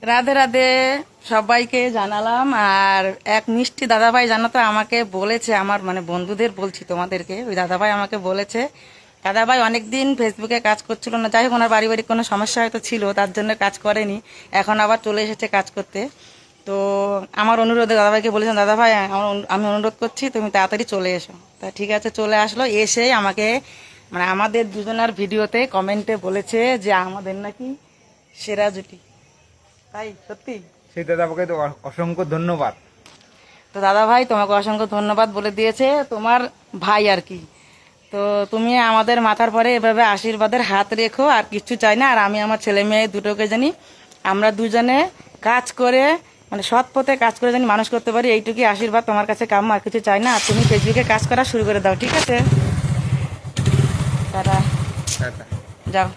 রাধে রাধে সবাইকে জানালাম। আর এক মিষ্টি দাদাভাই জানো তো আমাকে বলেছে, আমার মানে বন্ধুদের বলছি তোমাদেরকে, ওই দাদাভাই আমাকে বলেছে, দাদাভাই অনেকদিন ফেসবুকে কাজ করছিল না, যাই হোক ওনার পারিবারিক কোনো সমস্যা হয়তো ছিল, তার জন্য কাজ করেনি, এখন আবার চলে এসেছে কাজ করতে। তো আমার অনুরোধে দাদাভাইকে বলেছেন, দাদাভাই আমি অনুরোধ করছি তুমি তাড়াতাড়ি চলে এসো। তা ঠিক আছে, চলে আসলো। এসে আমাকে মানে আমাদের দুজনের ভিডিওতে কমেন্টে বলেছে যে আমাদের নাকি সেরা জুটি। তাই সত্যি? সেই দাদাকে তো অসংখ্য ধন্যবাদ। তো দাদা ভাই তোমাকে অসংখ্য ধন্যবাদ বলে দিয়েছে তোমার ভাই আর কি। তো তুমি আমাদের মাথার পরে এভাবে আশীর্বাদের হাত রেখো, আর কিছু চাই না। আর আমি আমার ছেলে মেয়ে দুটোকে জানি আমরা দুজনে কাজ করে মানে সৎ পথে কাজ করে জানি মানুষ করতে পারি, এইটুকুই আশীর্বাদ তোমার কাছে কাম্য, আর কিছু চাই না। আর তুমি ফেসবুকে কাজ করা শুরু করে দাও, ঠিক আছে? দাদা টাটা। যাও।